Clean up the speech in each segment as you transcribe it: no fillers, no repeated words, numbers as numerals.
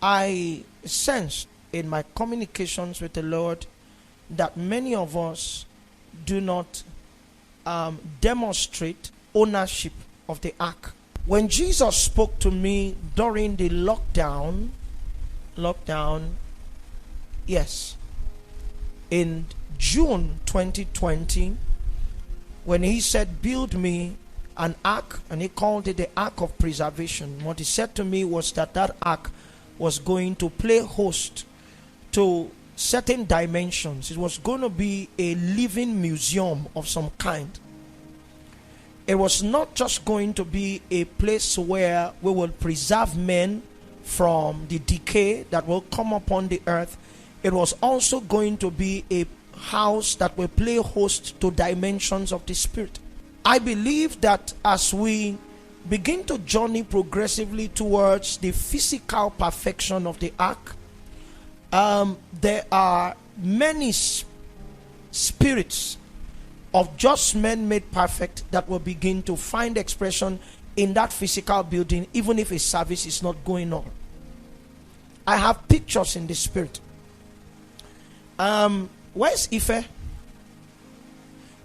I sensed in my communications with the Lord that many of us do not demonstrate ownership of the ark. When Jesus spoke to me during the lockdown, yes, in June 2020, when he said, build me an ark, and he called it the ark of preservation. What he said to me was that that ark was going to play host to certain dimensions. It was going to be a living museum of some kind. It was not just going to be a place where we will preserve men from the decay that will come upon the earth. It was also going to be a house that will play host to dimensions of the spirit. I believe that as we begin to journey progressively towards the physical perfection of the ark, there are many spirits of just men made perfect that will begin to find expression in that physical building, even if a service is not going on. I have pictures in the spirit. Where's Ife?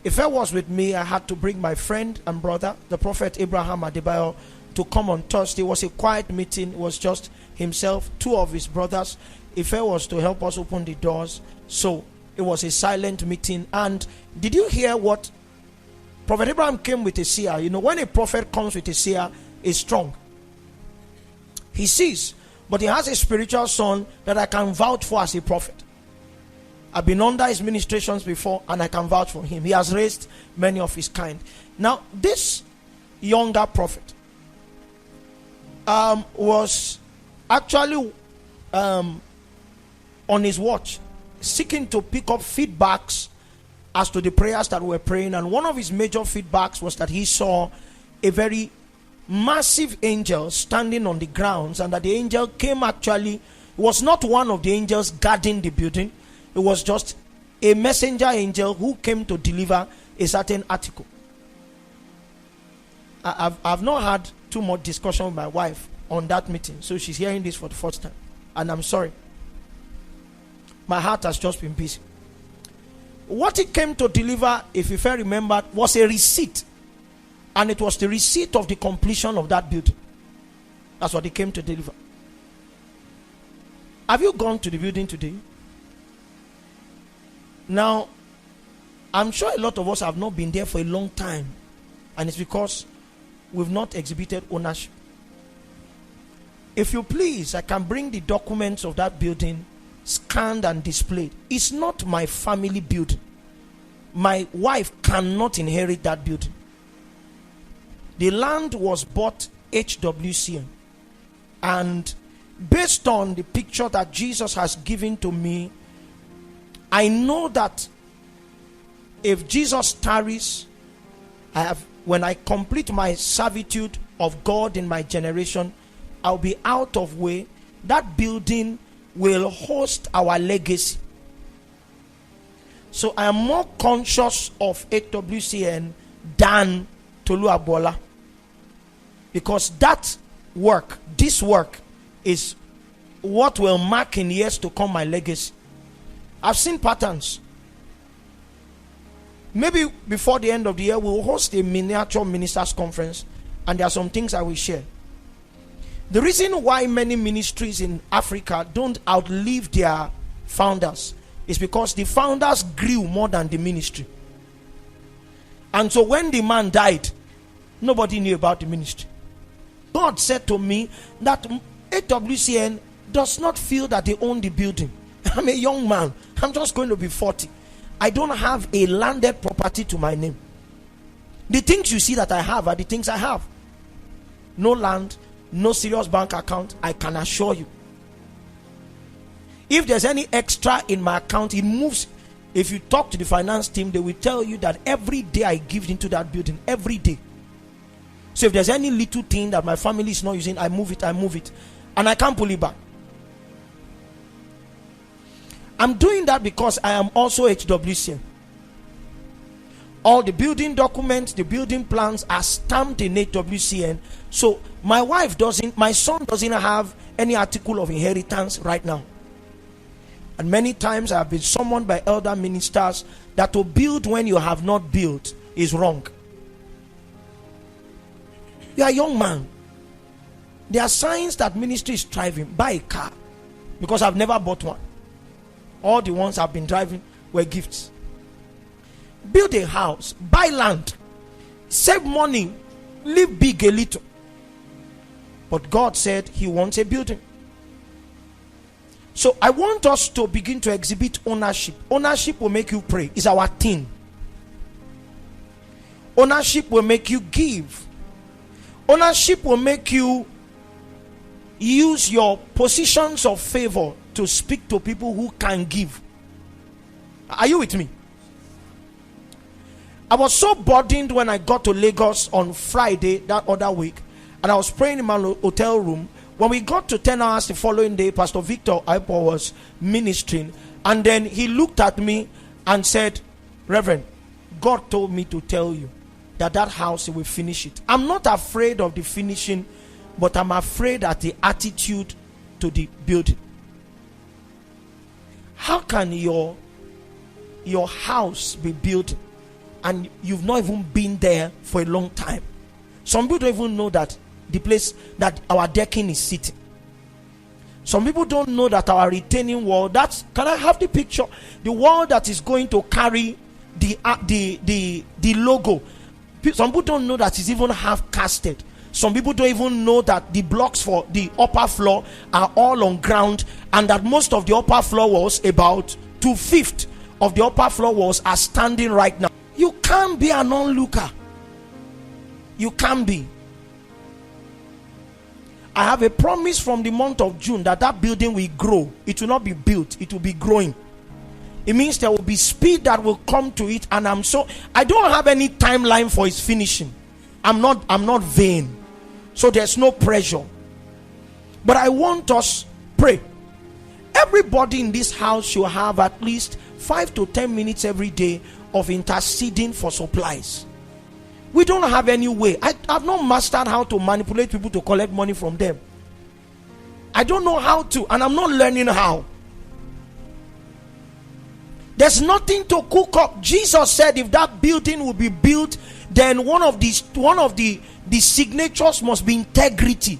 Ife was with me. I had to bring my friend and brother, the prophet Abraham Adebayo, to come on Thursday. It was a quiet meeting. It was just himself, two of his brothers. Ife was to help us open the doors. So it was a silent meeting. And did you hear what Prophet Abraham came with? A seer. You know, when a prophet comes with a seer, it's strong. He sees, but he has a spiritual son that I can vouch for as a prophet. I've been under his ministrations before, and I can vouch for him. He has raised many of his kind. Now, this younger prophet was actually on his watch, seeking to pick up feedbacks as to the prayers that we were praying. And one of his major feedbacks was that he saw a very massive angel standing on the grounds, and that the angel came actually, was not one of the angels guarding the building. It was just a messenger angel who came to deliver a certain article. I've not had too much discussion with my wife on that meeting, so she's hearing this for the first time, and I'm sorry. My heart has just been busy. What he came to deliver, if you remember, was a receipt, and it was the receipt of the completion of that building. That's what he came to deliver. Have you gone to the building today? Now, I'm sure a lot of us have not been there for a long time, and it's because we've not exhibited ownership. If you please, I can bring the documents of that building scanned and displayed. It's not my family building. My wife cannot inherit that building. The land was bought HWCN, and based on the picture that Jesus has given to me, I know that if Jesus tarries, when I complete my servitude of God in my generation, I'll be out of way. That building will host our legacy. So I am more conscious of HWCN than Tolu Agboola, because that work, this work, is what will mark in years to come my legacy. I've seen patterns. Maybe before the end of the year, we'll host a miniature ministers conference, and there are some things I will share. The reason why many ministries in Africa don't outlive their founders is because the founders grew more than the ministry. And so when the man died, nobody knew about the ministry. God said to me that HWCN does not feel that they own the building. I'm a young man. I'm just going to be 40. I don't have a landed property to my name. The things you see that I have are the things I have. No land, no serious bank account, I can assure you. If there's any extra in my account, it moves. If you talk to the finance team, they will tell you that every day I give into that building, every day. So if there's any little thing that my family is not using, I move it, and I can't pull it back. I'm doing that because I am also HWCN. All the building documents, the building plans are stamped in HWCN. So My son doesn't have any article of inheritance right now. And many times I have been summoned by elder ministers that to build when you have not built is wrong. You are a young man. There are signs that ministry is thriving. Buy a car. Because I've never bought one. All the ones I've been driving were gifts. Build a house. Buy land. Save money. Live big a little. But God said he wants a building. So I want us to begin to exhibit ownership. Ownership will make you pray. It's our thing. Ownership will make you give. Ownership will make you use your positions of favor to speak to people who can give. Are you with me? I was so burdened when I got to Lagos on Friday that other week, and I was praying in my hotel room. When we got to 10 hours the following day, Pastor Victor Aipo was ministering, and then he looked at me and said, Reverend, God told me to tell you that house, he will finish it. I'm not afraid of the finishing, but I'm afraid at the attitude to the building. How can your house be built and you've not even been there for a long time? Some people don't even know that the place that our decking is sitting. Some people don't know that our retaining wall, that's, can I have the picture? The wall that is going to carry the logo. Some people don't know that it's even half casted. Some people don't even know that the blocks for the upper floor are all on ground, and that most of the upper floor walls, about 2/5 of the upper floor walls, are standing right now. You can't be an onlooker. You can't be. I have a promise from the month of June that building will grow. It will not be built, it will be growing. It means there will be speed that will come to it, and I don't have any timeline for its finishing. I'm not vain, so there's no pressure. But I want us pray. Everybody in this house should have at least 5 to 10 minutes every day of interceding for supplies. We don't have any way. I've not mastered how to manipulate people to collect money from them. I don't know how to, and I'm not learning how. There's nothing to cook up. Jesus said if that building will be built, then one of the signatures must be integrity.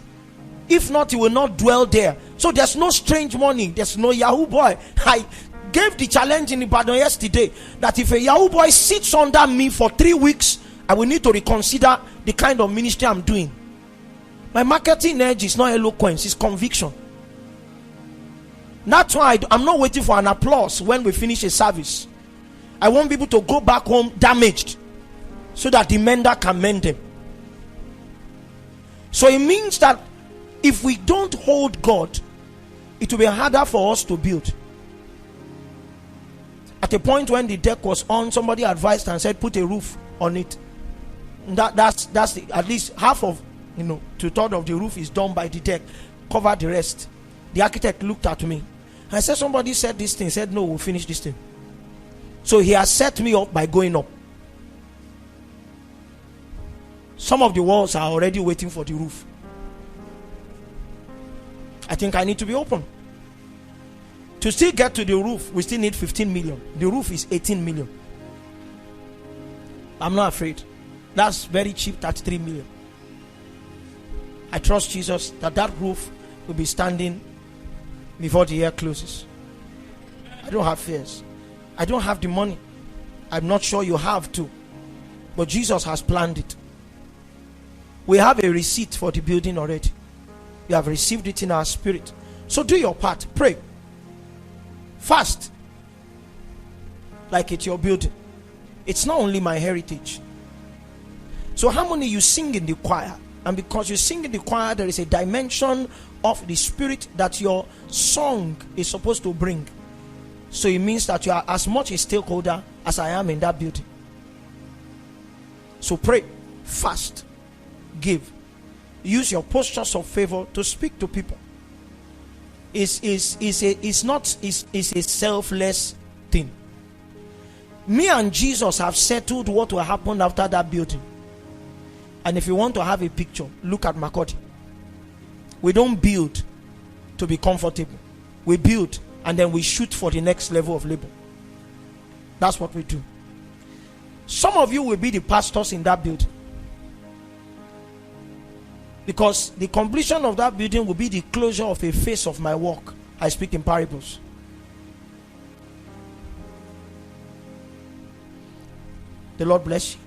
If not, he will not dwell there. So there's no strange money. There's no Yahoo boy. I gave the challenge in Ibadan yesterday that if a Yahoo boy sits under me for 3 weeks, I will need to reconsider the kind of ministry I'm doing. My marketing edge is not eloquence, it's conviction. That's why I'm not waiting for an applause when we finish a service. I want people to go back home damaged, so that the mender can mend them. So it means that if we don't hold God, it will be harder for us to build. At a point when the deck was on, somebody advised and said put a roof on it. That's at least half of 2/3 of the roof is done by the deck. Cover the rest. The architect looked at me. I said, somebody said this thing. He said, no, we'll finish this thing. So he has set me up by going up. Some of the walls are already waiting for the roof. I think I need to be open. To still get to the roof, we still need 15 million. The roof is 18 million. I'm not afraid. That's very cheap, 33 million. I trust Jesus that roof will be standing before the year closes. I don't have fears. I don't have the money. I'm not sure you have to. But Jesus has planned it. We have a receipt for the building already. We have received it in our spirit. So do your part. Pray. Fast. Like it's your building. It's not only my heritage. So how many you sing in the choir? And because you sing in the choir, there is a dimension of the spirit that your song is supposed to bring. So it means that you are as much a stakeholder as I am in that building. So pray, fast, give. Use your postures of favor to speak to people. It's a selfless thing. Me and Jesus have settled what will happen after that building. And if you want to have a picture, look at Makoti. We don't build to be comfortable. We build and then we shoot for the next level of labor. That's what we do. Some of you will be the pastors in that building, because the completion of that building will be the closure of a phase of my work. I speak in parables. The Lord bless you.